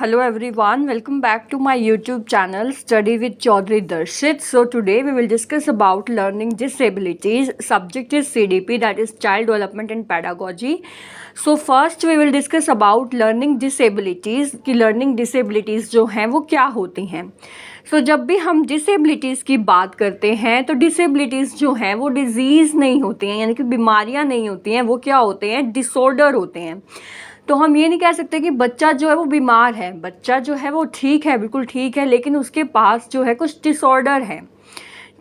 Hello everyone, welcome back to my YouTube channel Study with Chaudhary Darshit. So today we will discuss about learning disabilities. Subject is CDP, that is Child Development and Pedagogy. So first we will discuss about learning disabilities कि learning disabilities जो हैं वो क्या होती हैं. So जब भी हम disabilities की बात करते हैं तो disabilities जो हैं वो disease नहीं होती हैं, यानी कि बीमारियां नहीं होती हैं, वो क्या होते हैं, disorder होते हैं. तो हम ये नहीं कह सकते कि बच्चा जो है वो बीमार है, बच्चा जो है वो ठीक है, बिल्कुल ठीक है, लेकिन उसके पास जो है कुछ डिसऑर्डर है.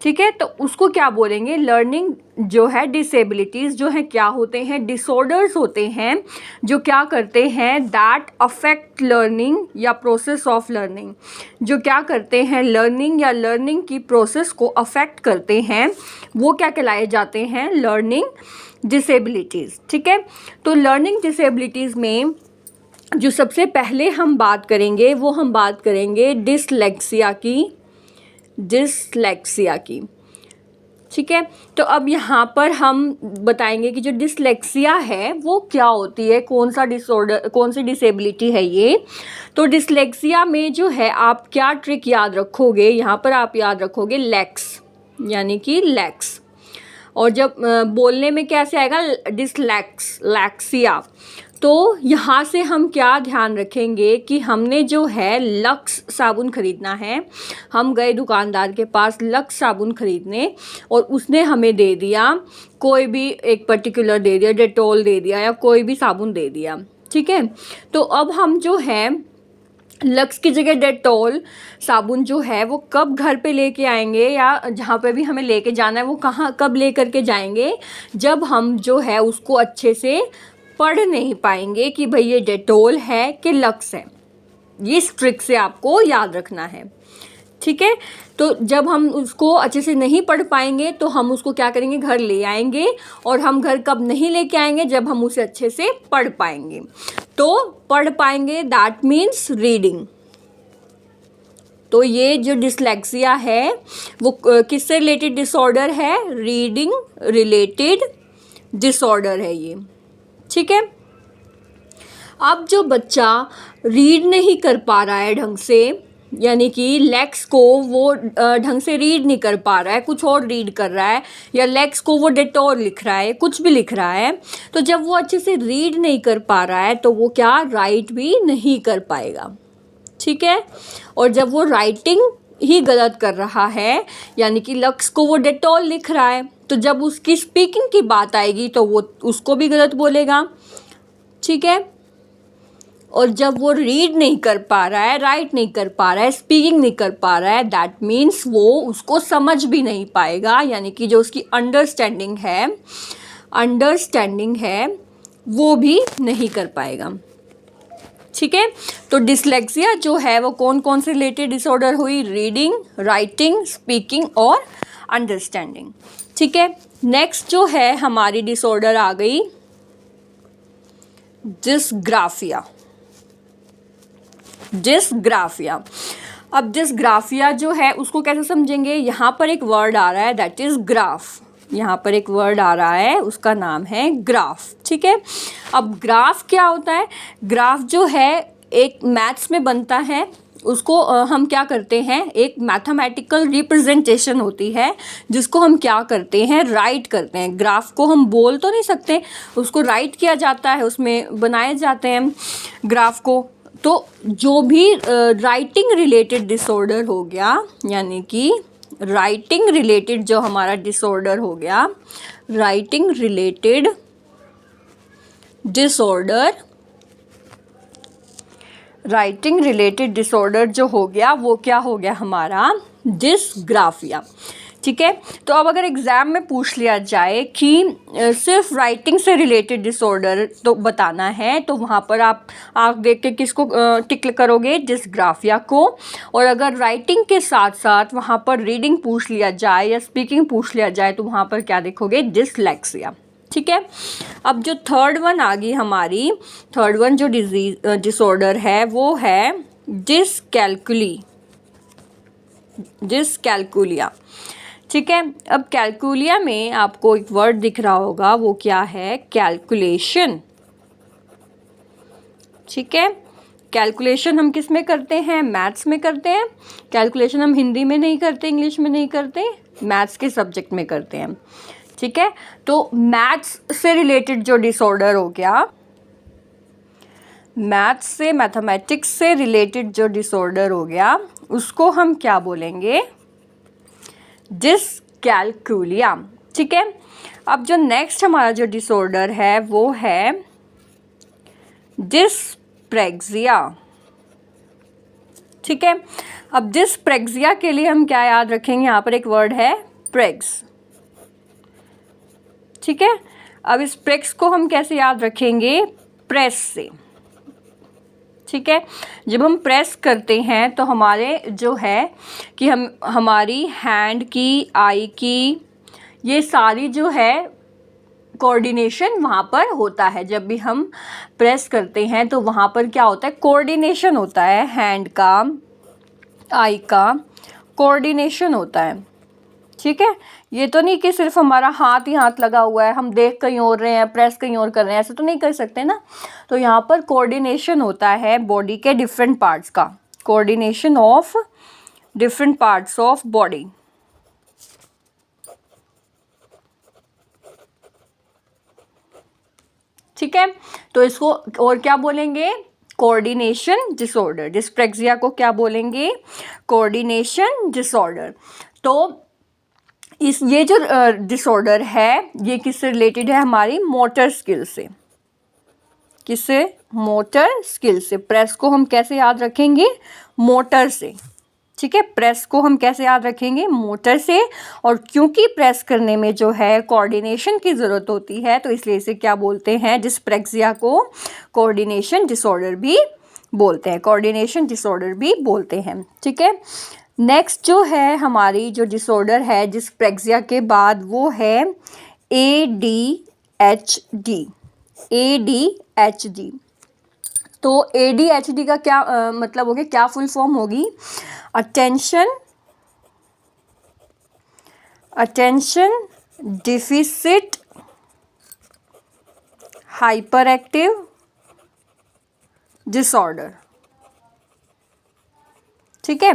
ठीक है, तो उसको क्या बोलेंगे, लर्निंग जो है डिसेबिलिटीज़ जो है क्या होते हैं, डिसऑर्डर्स होते हैं जो क्या करते हैं, दैट अफेक्ट लर्निंग या प्रोसेस ऑफ लर्निंग, जो क्या करते हैं लर्निंग या लर्निंग की प्रोसेस को अफेक्ट करते हैं, वो क्या कहलाए जाते हैं, लर्निंग डिसेबिलिटीज़. ठीक है, तो लर्निंग डिसेबिलिटीज़ में जो सबसे पहले हम बात करेंगे वो हम बात करेंगे डिसलेक्सिया की. ठीक है, तो अब यहाँ पर हम बताएंगे कि जो डिसलेक्सिया है वो क्या होती है, कौन सा डिसऑर्डर, कौन सी डिसेबिलिटी है ये. तो डिसलेक्सिया में जो है आप क्या ट्रिक याद रखोगे, यहाँ पर आप याद रखोगे लेक्स, यानी कि लेक्स. और जब बोलने में कैसे आएगा, डिसलेक्सिया. तो यहाँ से हम क्या ध्यान रखेंगे कि हमने जो है लक्स साबुन ख़रीदना है, हम गए दुकानदार के पास लक्स साबुन ख़रीदने और उसने हमें दे दिया कोई भी एक पर्टिकुलर दे दिया, डेटॉल दे दिया या कोई भी साबुन दे दिया. ठीक है, तो अब हम जो है लक्स की जगह डेटॉल साबुन जो है वो कब घर पे लेके आएंगे या जहाँ पे भी हमें लेके जाना है वो कहाँ कब ले करके जाएंगे, जब हम जो है उसको अच्छे से पढ़ नहीं पाएंगे कि भाई ये डेटॉल है कि लक्स है. ये ट्रिक से आपको याद रखना है. ठीक है, तो जब हम उसको अच्छे से नहीं पढ़ पाएंगे तो हम उसको क्या करेंगे, घर ले आएंगे. और हम घर कब नहीं लेके आएंगे, जब हम उसे अच्छे से पढ़ पाएंगे. तो पढ़ पाएंगे दैट मीन्स रीडिंग. तो ये जो डिसलेक्सिया है वो किससे रिलेटेड डिसऑर्डर है, रीडिंग रिलेटेड डिसऑर्डर है ये. ठीक है, अब जो बच्चा रीड नहीं कर पा रहा है ढंग से, यानी कि लेक्स को वो ढंग से रीड नहीं कर पा रहा है, कुछ और रीड कर रहा है, या लेक्स को वो डेटॉल लिख रहा है, कुछ भी लिख रहा है, तो जब वो अच्छे से रीड नहीं कर पा रहा है तो वो क्या राइट भी नहीं कर पाएगा. ठीक है, और जब वो राइटिंग ही गलत कर रहा है, यानी कि लक्स को वो डेटॉल लिख रहा है, तो जब उसकी स्पीकिंग की बात आएगी तो वो उसको भी गलत बोलेगा. ठीक है, और जब वो रीड नहीं कर पा रहा है, राइट नहीं कर पा रहा है, स्पीकिंग नहीं कर पा रहा है, दैट मीन्स वो उसको समझ भी नहीं पाएगा, यानी कि जो उसकी अंडरस्टैंडिंग है वो भी नहीं कर पाएगा. ठीक है, तो डिसलेक्सिया जो है वो कौन कौन से रिलेटेड डिसऑर्डर हुई, रीडिंग, राइटिंग, स्पीकिंग और अंडरस्टैंडिंग. ठीक है, नेक्स्ट जो है हमारी डिसऑर्डर आ गई डिसग्राफिया. अब डिसग्राफिया जो है उसको कैसे समझेंगे, यहाँ पर एक वर्ड आ रहा है दैट इज़ ग्राफ. यहाँ पर एक वर्ड आ रहा है, उसका नाम है ग्राफ. ठीक है, अब ग्राफ क्या होता है, ग्राफ जो है एक मैथ्स में बनता है, उसको हम क्या करते हैं, एक मैथमेटिकल रिप्रेजेंटेशन होती है जिसको हम क्या करते हैं, राइट करते हैं. ग्राफ को हम बोल तो नहीं सकते, उसको राइट किया जाता है, उसमें बनाए जाते हैं ग्राफ को. तो जो भी राइटिंग रिलेटेड डिसऑर्डर हो गया, यानी कि राइटिंग रिलेटेड जो हमारा डिसऑर्डर हो गया, राइटिंग रिलेटेड डिसऑर्डर जो हो गया वो क्या हो गया हमारा, डिसग्राफिया. ठीक है, तो अब अगर एग्ज़ाम में पूछ लिया जाए कि सिर्फ राइटिंग से रिलेटेड डिसऑर्डर तो बताना है, तो वहाँ पर आप देख के किसको टिक करोगे, डिसग्राफिया को. और अगर राइटिंग के साथ साथ वहाँ पर रीडिंग पूछ लिया जाए या स्पीकिंग पूछ लिया जाए तो वहाँ पर क्या देखोगे, डिसलेक्सिया. ठीक है, अब जो थर्ड वन आ गई हमारी, थर्ड वन जो डिसऑर्डर है वो है डिसकैलकुलिया. ठीक है, अब कैलकुलिया में आपको एक वर्ड दिख रहा होगा, वो क्या है, कैलकुलेशन. ठीक है, कैलकुलेशन हम किस में करते हैं? मैथ्स में करते हैं। कैलकुलेशन हम हिंदी में नहीं करते, इंग्लिश में नहीं करते, मैथ्स के सब्जेक्ट में करते हैं। ठीक है, तो मैथ्स से रिलेटेड जो डिसऑर्डर हो गया, मैथ्स से, मैथमेटिक्स से रिलेटेड जो डिसऑर्डर हो गया, उसको हम क्या बोलेंगे? डिसकैलकुलिया। ठीक है, अब जो नेक्स्ट हमारा जो डिसऑर्डर है वो है डिस्प्रेक्सिया। ठीक है, अब डिस्प्रेक्सिया के लिए हम क्या याद रखेंगे? यहाँ पर एक वर्ड है प्रेक्स। ठीक है, अब इस प्रेक्स को हम कैसे याद रखेंगे? प्रेस से। ठीक है, जब हम प्रेस करते हैं तो हमारे जो है कि हम हमारी हैंड की, आई की, ये सारी जो है कोऑर्डिनेशन वहाँ पर होता है। जब भी हम प्रेस करते हैं तो वहाँ पर क्या होता है? कोऑर्डिनेशन होता है, हैंड का, आई का कोऑर्डिनेशन होता है। ठीक है, ये तो नहीं कि सिर्फ हमारा हाथ ही हाथ लगा हुआ है, हम देख कहीं और रहे हैं, प्रेस कहीं और कर रहे हैं, ऐसे तो नहीं कर सकते ना। तो यहाँ पर कोऑर्डिनेशन होता है बॉडी के डिफरेंट पार्ट्स का, coordination of different parts of body. ठीक है, तो इसको और क्या बोलेंगे? Coordination disorder. डिस्प्रेक्सिया को क्या बोलेंगे? Coordination disorder. तो ये जो डिसऑर्डर है ये किससे रिलेटेड है? हमारी मोटर स्किल से। किससे? मोटर स्किल से। प्रेस को हम कैसे याद रखेंगे? मोटर से। ठीक है, प्रेस को हम कैसे याद रखेंगे? मोटर से। और क्योंकि प्रेस करने में जो है कोऑर्डिनेशन की ज़रूरत होती है तो इसलिए इसे क्या बोलते हैं? डिस्प्रेक्सिया को कोऑर्डिनेशन डिसऑर्डर भी बोलते हैं, कोऑर्डिनेशन डिसऑर्डर भी बोलते हैं। ठीक है, नेक्स्ट जो है हमारी जो डिसऑर्डर है डिस्प्रेक्सिया के बाद वो है ADHD। ADHD, तो ADHD का क्या मतलब हो गया? क्या फुल फॉर्म होगी? Attention deficit hyperactive disorder. ठीक है,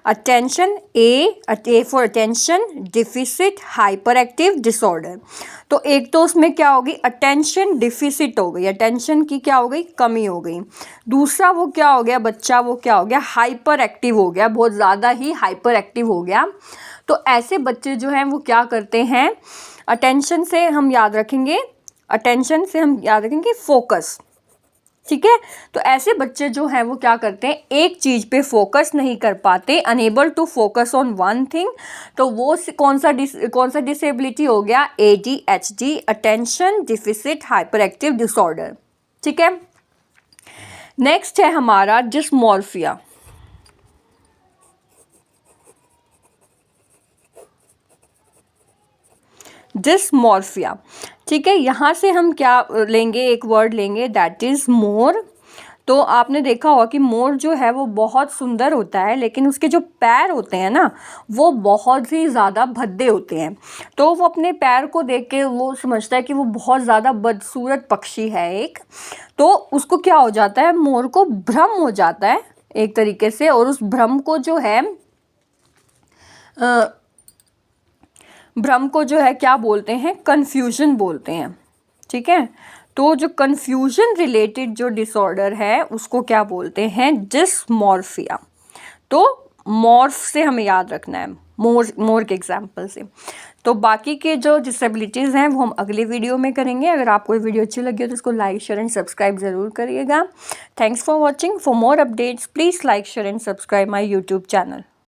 attention, A for attention deficit hyperactive disorder. तो एक तो उसमें क्या होगी? अटेंशन डिफिसिट हो गई, अटेंशन की क्या हो गई? कमी हो गई। दूसरा वो क्या हो गया बच्चा? वो क्या हो गया? हाइपर एक्टिव हो गया, बहुत ज़्यादा ही हाइपर एक्टिव हो गया। तो ऐसे बच्चे जो हैं वो क्या करते हैं? अटेंशन से हम याद रखेंगे, अटेंशन से हम याद रखेंगे फोकस। ठीक है, तो ऐसे बच्चे जो हैं वो क्या करते हैं? एक चीज़ पे फोकस नहीं कर पाते, unable to focus on one thing. तो वो कौन सा डिसेबिलिटी हो गया? ADHD, attention deficit hyperactive disorder. ठीक है, नेक्स्ट है हमारा डिस्मॉर्फिया। डिस्मॉर्फिया। ठीक है, यहाँ से हम क्या लेंगे? एक वर्ड लेंगे दैट इज़ मोर। तो आपने देखा होगा कि मोर जो है वो बहुत सुंदर होता है, लेकिन उसके जो पैर होते हैं ना वो बहुत ही ज़्यादा भद्दे होते हैं। तो वो अपने पैर को देख के वो समझता है कि वो बहुत ज़्यादा बदसूरत पक्षी है एक। तो उसको क्या हो जाता है? मोर को भ्रम हो जाता है एक तरीके से, और उस भ्रम को जो है क्या बोलते हैं? कन्फ्यूजन बोलते हैं। ठीक है, तो जो कन्फ्यूजन रिलेटेड जो डिसऑर्डर है उसको क्या बोलते हैं? डिस्मॉर्फिया। तो मॉर्फ से हमें याद रखना है, मोर के एग्जाम्पल से। तो बाकी के जो डिसेबिलिटीज़ हैं वो हम अगले वीडियो में करेंगे। अगर आपको ये वीडियो अच्छी लगी हो तो इसको लाइक, शेयर एंड सब्सक्राइब ज़रूर करिएगा। Thanks for watching. For more updates please like, share and subscribe my YouTube channel.